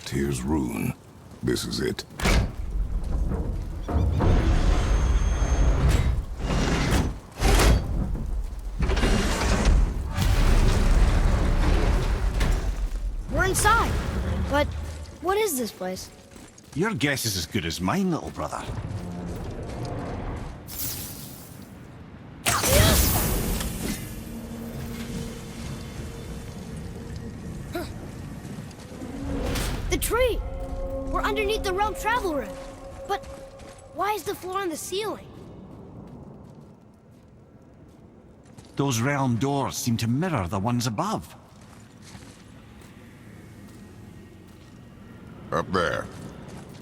Tyr's rune. This is it. We're inside. But what is this place? Your guess is as good as mine, little brother. The tree! We're underneath the realm travel room. But why is the floor on the ceiling? Those realm doors seem to mirror the ones above. Up there.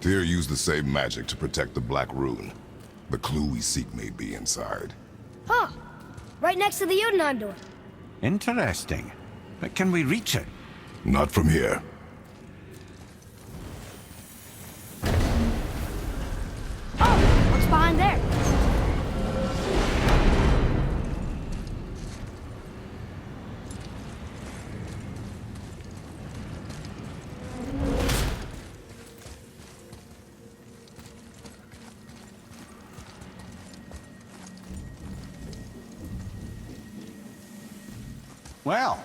Tyr used the same magic to protect the Black Rune. The clue we seek may be inside. Huh. Right next to the Jotunheim door. Interesting. But can we reach it? Not from here. Oh, what's behind there? Well,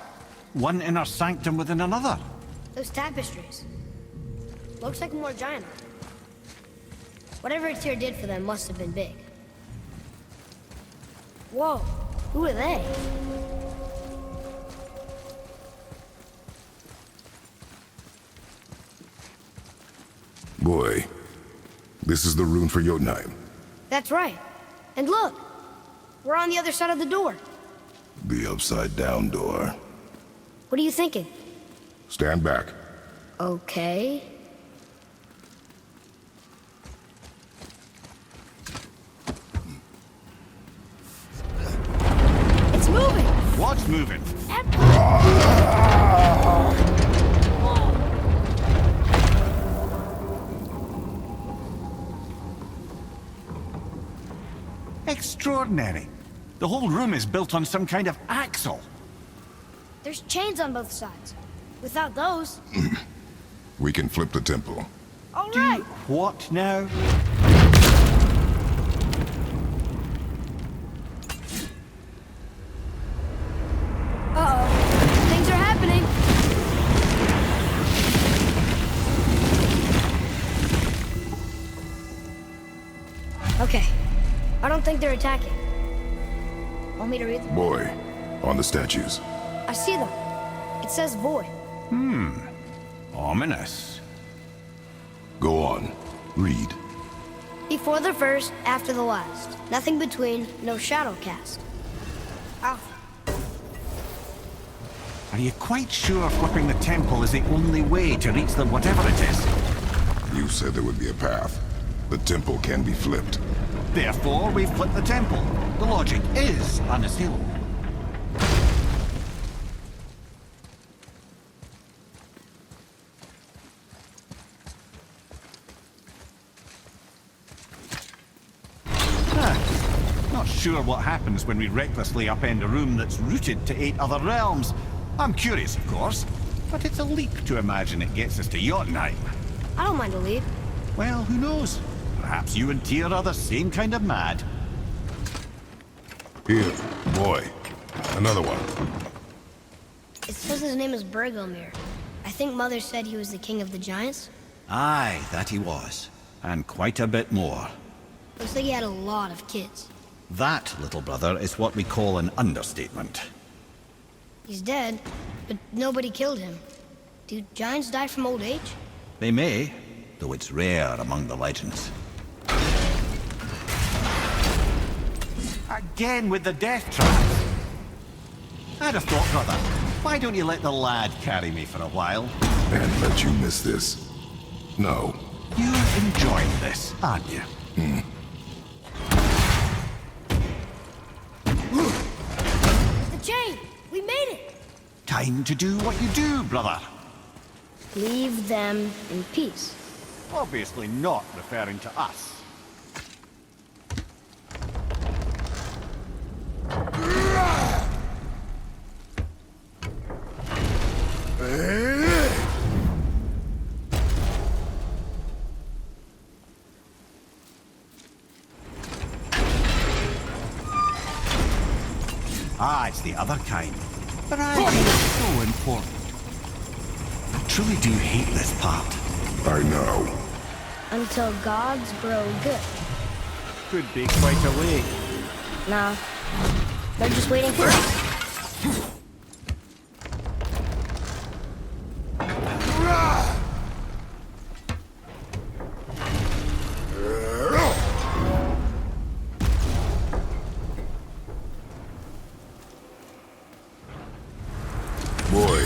one inner sanctum within another. Those tapestries. Looks like more giant art. Whatever Tyr did for them must have been big. Whoa, who are they? Boy, this is the rune for Jotunheim. That's right. And look, we're on the other side of the door. The upside-down door. What are you thinking? Stand back. Okay. It's moving! What's moving? Extraordinary. The whole room is built on some kind of axle. There's chains on both sides. Without those... We can flip the temple. All right! What now? Uh-oh. Things are happening. Okay. I don't think they're attacking. Want me to read them? Boy, on the statues. I see them. It says void. Ominous. Go on. Read. Before the first, after the last. Nothing between, no shadow cast. Alpha. Are you quite sure flipping the temple is the only way to reach the whatever it is? You said there would be a path. The temple can be flipped. Therefore, we flip the temple. The logic is unassailable. Not sure what happens when we recklessly upend a room that's rooted to 8 other realms. I'm curious, of course, but it's a leap to imagine it gets us to Jotunheim. I don't mind a lead. Well, who knows? Perhaps you and Tyr are the same kind of mad. Here, boy. Another one. It says his name is Bergelmir. I think Mother said he was the king of the giants. Aye, that he was. And quite a bit more. Looks like he had a lot of kids. That, little brother, is what we call an understatement. He's dead, but nobody killed him. Do giants die from old age? They may, though it's rare among the legends. Again with the death trap. I'd have thought, brother, why don't you let the lad carry me for a while? And let you miss this. No. You're enjoying this, aren't you? The chain! We made it! Time to do what you do, brother. Leave them in peace. Obviously not referring to us. it's the other kind. Variety is so important. I truly do hate this part. I know. Until gods grow good. Could be quite a wait. Nah, they're just waiting for us. Boy,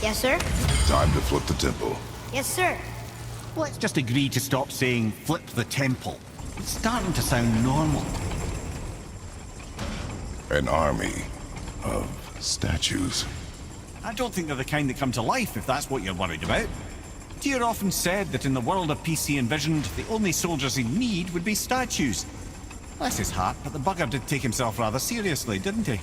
Yes, sir? time to flip the temple. Yes, sir. Let's just agree to stop saying flip the temple. It's starting to sound normal. An army of statues. I don't think they're the kind that come to life, if that's what you're worried about. Tyr often said that in the world of peace he envisioned, the only soldiers he'd need would be statues. Bless his heart, but the bugger did take himself rather seriously, didn't he?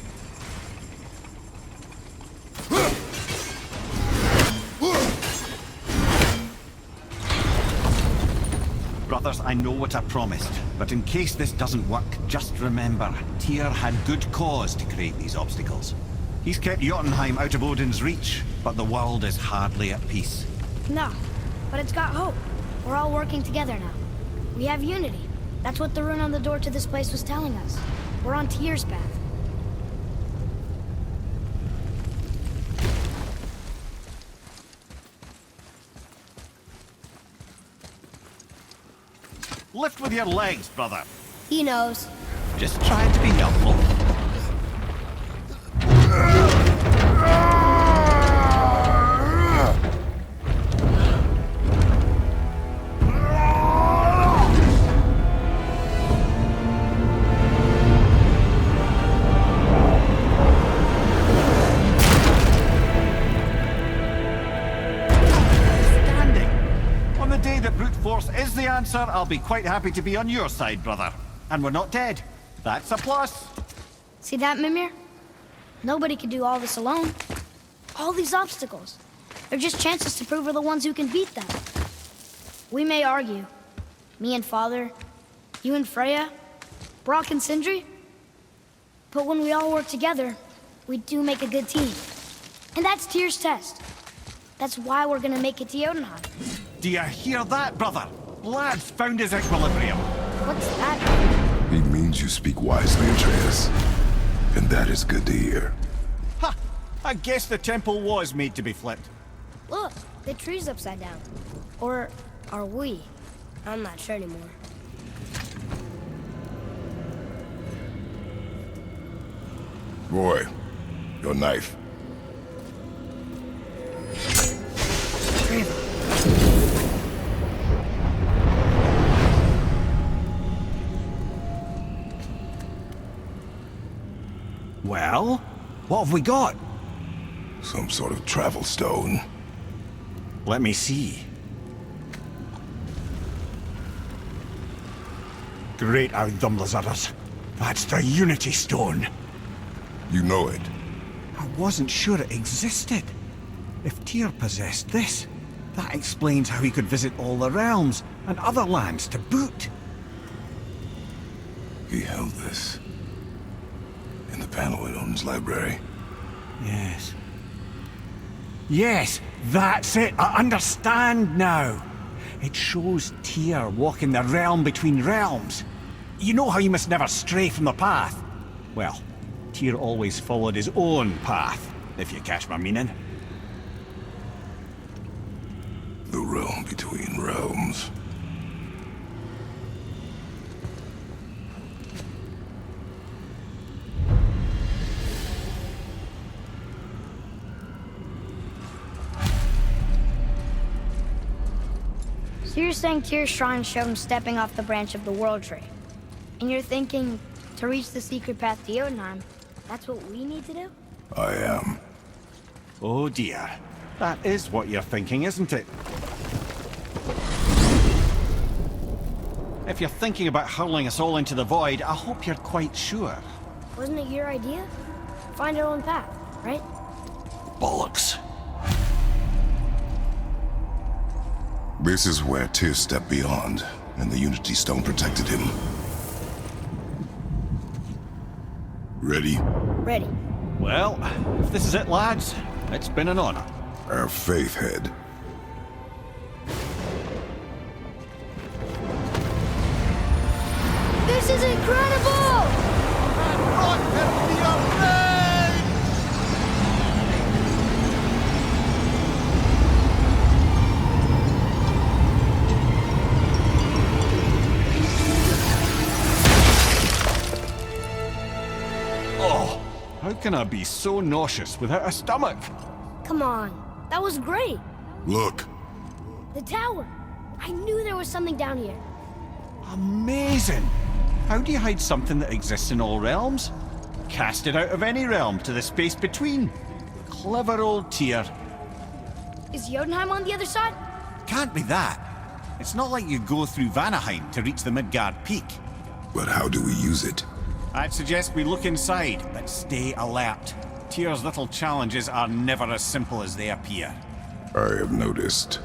Brothers, I know what I promised, but in case this doesn't work, just remember, Tyr had good cause to create these obstacles. He's kept Jotunheim out of Odin's reach, but the world is hardly at peace. No, but it's got hope. We're all working together now. We have unity. That's what the rune on the door to this place was telling us. We're on Tyr's path. Lift with your legs, brother. He knows. Just trying to be helpful. Is the answer, I'll be quite happy to be on your side, brother. And we're not dead. That's a plus. See that, Mimir? Nobody can do all this alone. All these obstacles. They're just chances to prove we're the ones who can beat them. We may argue. Me and Father, you and Freya, Brock and Sindri. But when we all work together, we do make a good team. And that's Tyr's test. That's why we're gonna make it to Jotunheim. Do you hear that, brother? Lad's found his equilibrium. What's that? He means you speak wisely, Atreus. And that is good to hear. Ha! I guess the temple was made to be flipped. Look, the tree's upside down. Or are we? I'm not sure anymore. Boy, your knife. Well, what have we got? Some sort of travel stone. Let me see. Great Audumlazaras. That's the Unity Stone. You know it. I wasn't sure it existed. If Tyr possessed this, that explains how he could visit all the realms and other lands to boot. He held this in the panel in Odin's library. Yes. Yes, that's it. I understand now. It shows Tyr walking the realm between realms. You know how you must never stray from the path? Well, Tyr always followed his own path, if you catch my meaning. The realm between realms. So you're saying Tyr's shrine showed him stepping off the branch of the World Tree. And you're thinking, to reach the secret path to Jotunheim, that's what we need to do? I am. Oh dear. That is what you're thinking, isn't it? If you're thinking about hurling us all into the void, I hope you're quite sure. Wasn't it your idea? Find our own path, right? Bollocks. This is where Tyr stepped beyond, and the Unity Stone protected him. Ready? Ready. Well, if this is it, lads, it's been an honor. Our faith head. This is incredible! Oh, how can I be so nauseous without a stomach? Come on, that was great. Look. The tower. I knew there was something down here. Amazing! How do you hide something that exists in all realms? Cast it out of any realm to the space between. Clever old Tyr. Is Jotunheim on the other side? Can't be that. It's not like you go through Vanaheim to reach the Midgard Peak. But how do we use it? I'd suggest we look inside, but stay alert. Tyr's little challenges are never as simple as they appear. I have noticed.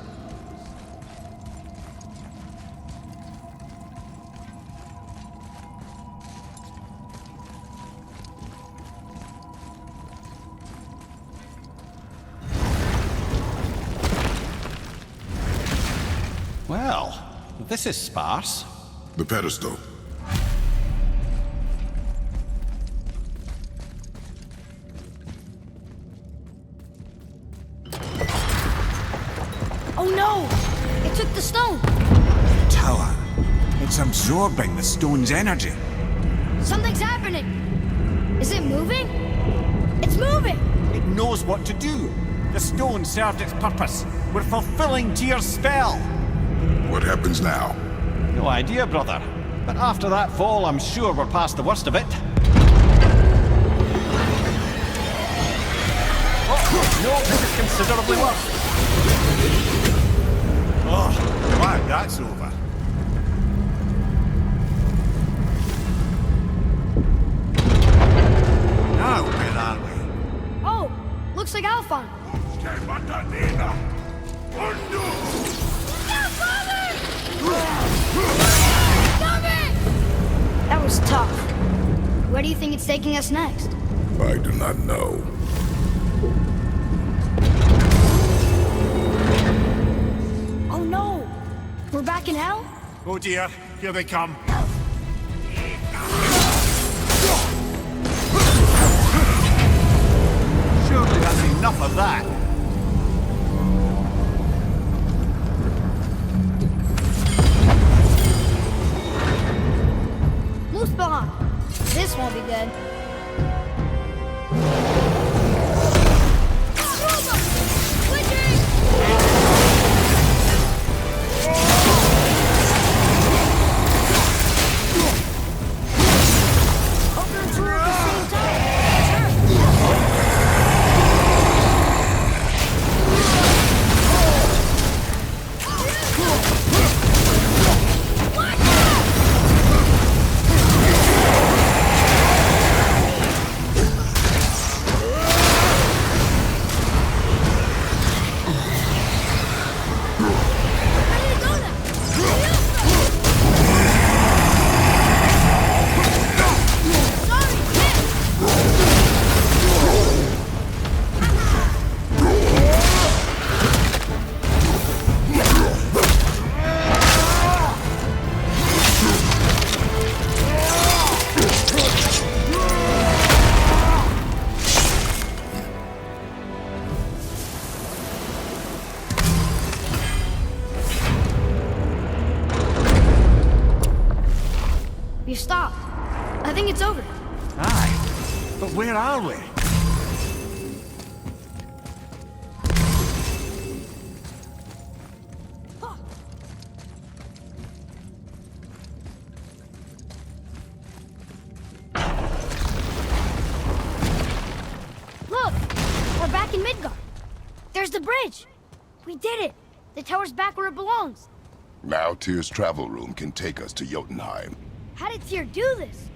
Well, this is sparse. The pedestal. Oh no! It took the stone! Tower. It's absorbing the stone's energy. Something's happening! Is it moving? It's moving! It knows what to do. The stone served its purpose. We're fulfilling Tyr's spell. What happens now? No idea, brother. But after that fall, I'm sure we're past the worst of it. Oh, no, this is considerably worse. Oh, glad that's over. Now, where are we? Oh, looks like Alphon. That was tough. Where do you think it's taking us next? I do not know. Oh no! We're back in hell? Oh dear, here they come. Surely that's enough of that. Muspelheim. This won't be good. You stopped. I think it's over. Aye, but where are we? Look! We're back in Midgard. There's the bridge. We did it. The tower's back where it belongs. Now Tyr's travel room can take us to Jotunheim. How did Tyr do this?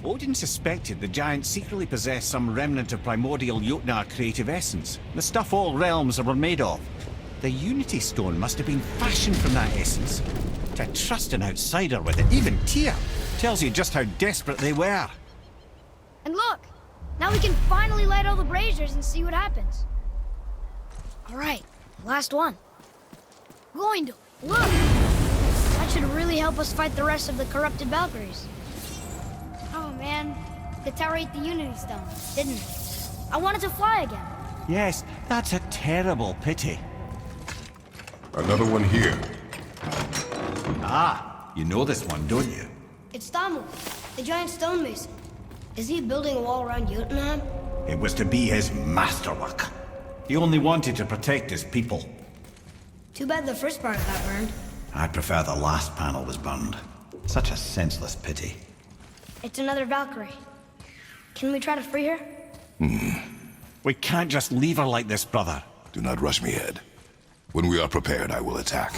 Odin suspected the giants secretly possessed some remnant of primordial Jotnar creative essence, the stuff all realms were made of. The Unity Stone must have been fashioned from that essence. To trust an outsider with it, even Tyr, tells you just how desperate they were. And look! Now we can finally light all the braziers and see what happens. All right, last one. Going to look. That should really help us fight the rest of the corrupted Valkyries. Oh man, the tower ate the Unity Stone, didn't it? I wanted to fly again. Yes, that's a terrible pity. Another one here. Ah, you know this one, don't you? It's Damu, the giant stonemason. Is he building a wall around Jotunheim? It was to be his masterwork. He only wanted to protect his people. Too bad the first part got burned. I'd prefer the last panel was burned. Such a senseless pity. It's another Valkyrie. Can we try to free her? We can't just leave her like this, brother. Do not rush me, Ed. When we are prepared, I will attack.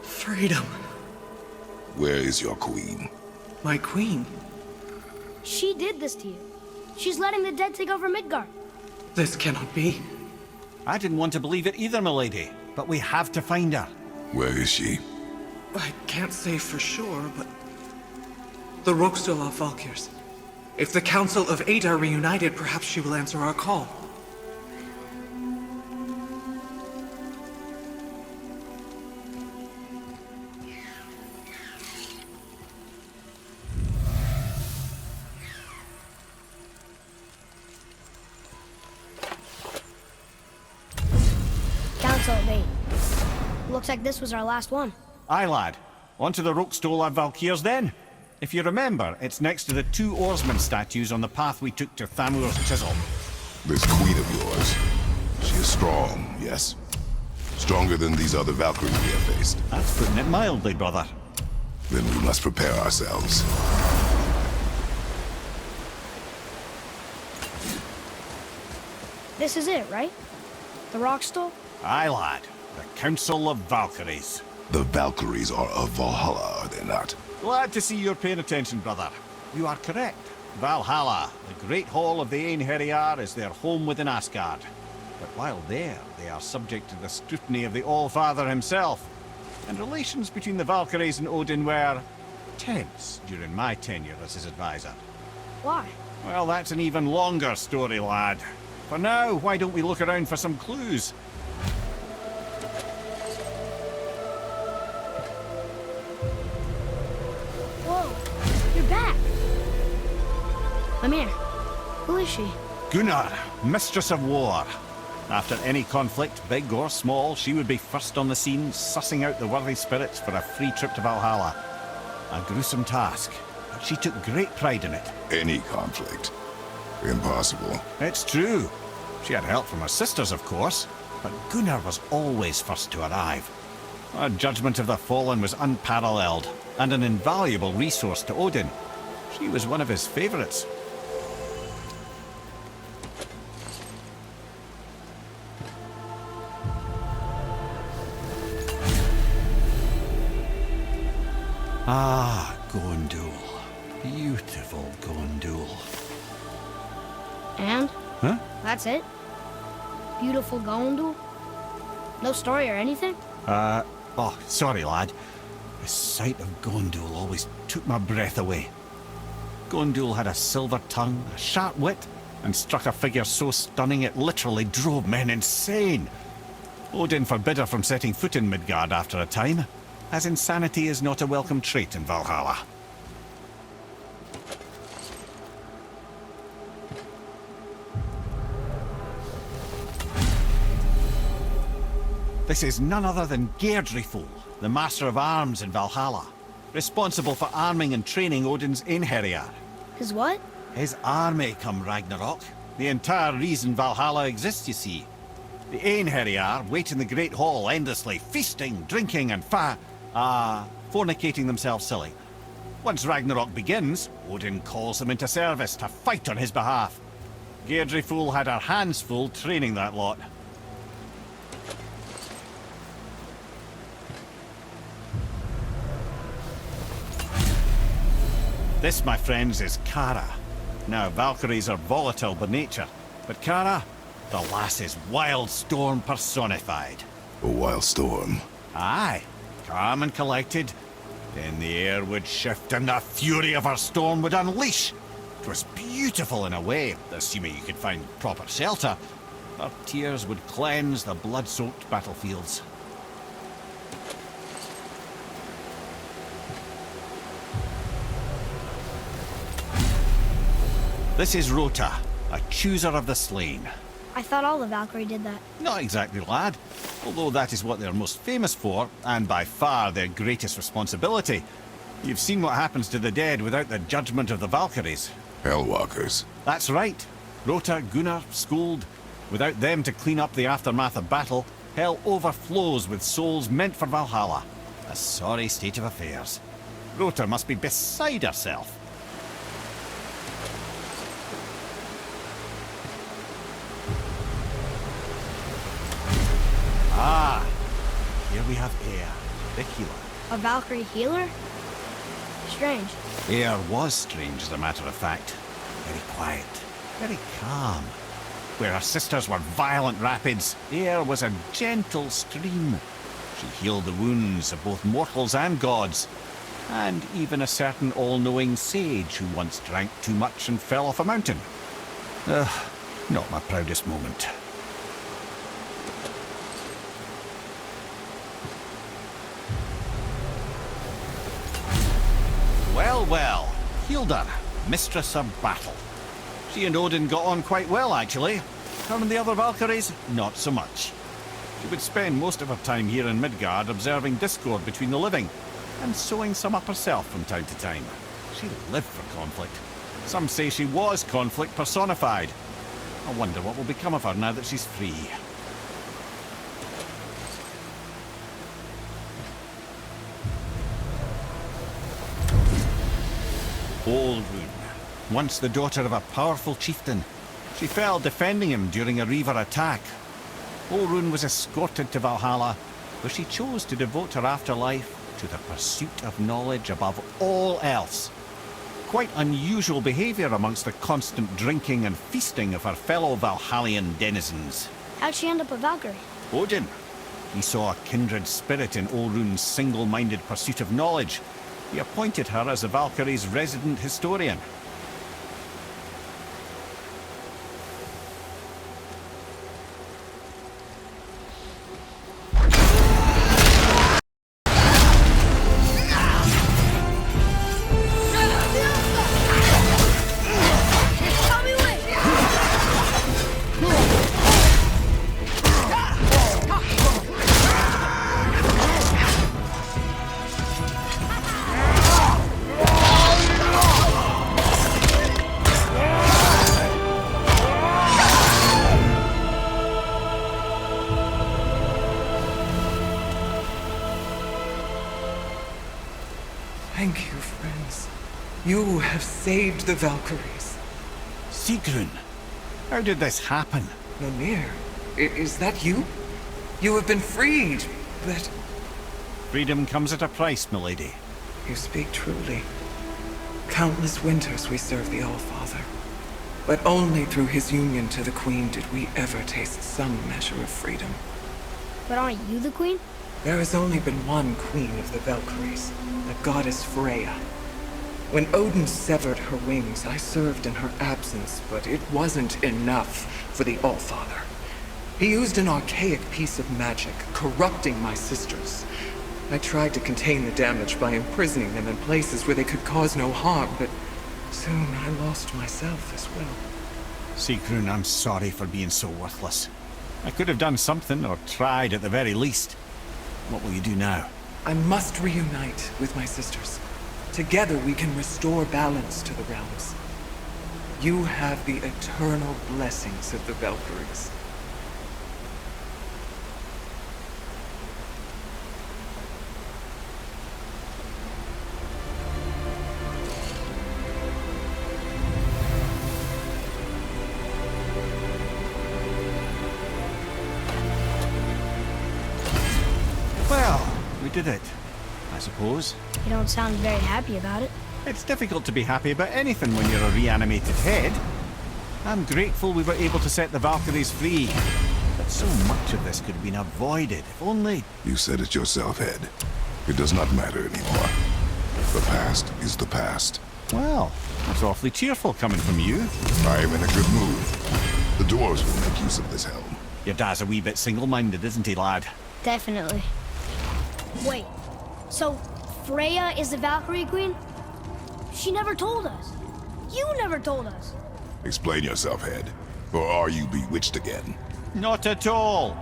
Freedom. Where is your queen? My queen. She did this to you. She's letting the dead take over Midgard. This cannot be. I didn't want to believe it either, milady, but we have to find her. Where is she? I can't say for sure, but... The Rokstol are Valkyrs. If the Council of Eight are reunited, perhaps she will answer our call. Council of Eight. Looks like this was our last one. Aye, lad. On to the Rokstol Valkyrs then. If you remember, it's next to the two oarsman statues on the path we took to Thamur's chisel. This queen of yours. She is strong, yes? Stronger than these other Valkyries we have faced. That's putting it mildly, brother. Then we must prepare ourselves. This is it, right? The Rockstall? Aye, lad. The Council of Valkyries. The Valkyries are of Valhalla, are they not? Glad to see you're paying attention, brother. You are correct. Valhalla, the great hall of the Einherjar, is their home within Asgard. But while there, they are subject to the scrutiny of the All-Father himself. And relations between the Valkyries and Odin were tense during my tenure as his advisor. Why? Well, that's an even longer story, lad. For now, why don't we look around for some clues? Whoa, you're back. Mimir, who is she? Gunnar, Mistress of War. After any conflict, big or small, she would be first on the scene, sussing out the worthy spirits for a free trip to Valhalla. A gruesome task, but she took great pride in it. Any conflict. Impossible. It's true. She had help from her sisters, of course, but Gunnar was always first to arrive. Her judgment of the fallen was unparalleled, and an invaluable resource to Odin. She was one of his favorites. Ah, Gondul. Beautiful Gondul. And? Huh? That's it? Beautiful Gondul? No story or anything? Oh, sorry, lad. The sight of Gondul always took my breath away. Gondul had a silver tongue, a sharp wit, and struck a figure so stunning it literally drove men insane. Odin forbid her from setting foot in Midgard after a time, as insanity is not a welcome trait in Valhalla. This is none other than Geirdriful, the Master of Arms in Valhalla, responsible for arming and training Odin's Einherjar. His what? His army come Ragnarok. The entire reason Valhalla exists, you see. The Einherjar wait in the Great Hall endlessly, feasting, drinking, and fornicating themselves silly. Once Ragnarok begins, Odin calls them into service to fight on his behalf. Geirdriful had her hands full training that lot. This, my friends, is Kara, Now, Valkyries are volatile by nature, but Kara, the lass is wild storm personified. A wild storm. Aye, calm and collected. Then the air would shift and the fury of her storm would unleash. It was beautiful in a way, assuming you could find proper shelter. Her tears would cleanse the blood-soaked battlefields. This is Rota, a chooser of the slain. I thought all the Valkyrie did that. Not exactly, lad. Although that is what they're most famous for, and by far their greatest responsibility. You've seen what happens to the dead without the judgment of the Valkyries. Hellwalkers. That's right. Rota, Gunnar, Skuld. Without them to clean up the aftermath of battle, hell overflows with souls meant for Valhalla. A sorry state of affairs. Rota must be beside herself. Ah, here we have Air, the healer. A Valkyrie healer? Strange. Air was strange, as a matter of fact. Very quiet, very calm. Where her sisters were violent rapids, Air was a gentle stream. She healed the wounds of both mortals and gods, and even a certain all-knowing sage who once drank too much and fell off a mountain. Not my proudest moment. Well, well, Hilda, mistress of battle. She and Odin got on quite well, actually. Her and the other Valkyries, not so much. She would spend most of her time here in Midgard observing discord between the living, and sewing some up herself from time to time. She lived for conflict. Some say she was conflict personified. I wonder what will become of her now that she's free. Olrun, once the daughter of a powerful chieftain. She fell defending him during a Reaver attack. Olrun was escorted to Valhalla, where she chose to devote her afterlife to the pursuit of knowledge above all else. Quite unusual behavior amongst the constant drinking and feasting of her fellow Valhallian denizens. How'd she end up a Valkyrie? Odin. He saw a kindred spirit in Olrun's single-minded pursuit of knowledge. He appointed her as the Valkyrie's resident historian. Thank you, friends. You have saved the Valkyries. Sigrun, how did this happen? Mimir, is that you? You have been freed, but Freedom comes at a price, milady. you speak truly. Countless winters we served the All-Father, but only through his union to the Queen did we ever taste some measure of freedom. But aren't you the queen? There has only been one queen of the Valkyries, the goddess Freya. When Odin severed her wings, I served in her absence, but it wasn't enough for the All-Father. He used an archaic piece of magic, corrupting my sisters. I tried to contain the damage by imprisoning them in places where they could cause no harm, but soon I lost myself as well. Sigrun, I'm sorry for being so worthless. I could have done something, or tried at the very least. What will you do now? I must reunite with my sisters. Together we can restore balance to the realms. You have the eternal blessings of the Valkyries. Well, we did it, I suppose. You don't sound very happy about it. It's difficult to be happy about anything when you're a reanimated head. I'm grateful we were able to set the Valkyries free. But so much of this could have been avoided, if only... You said it yourself, Head. It does not matter anymore. The past is the past. Well, that's awfully cheerful coming from you. I am in a good mood. The dwarves will make use of this helm. Your dad's a wee bit single-minded, isn't he, lad? Definitely. Wait, so Freya is the Valkyrie Queen? She never told us. You never told us. Explain yourself, Head. Or are you bewitched again? Not at all.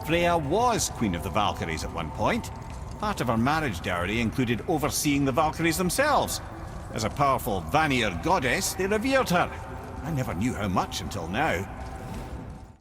Freya was Queen of the Valkyries at one point. Part of her marriage dowry included overseeing the Valkyries themselves. As a powerful Vanir goddess, they revered her. I never knew how much until now.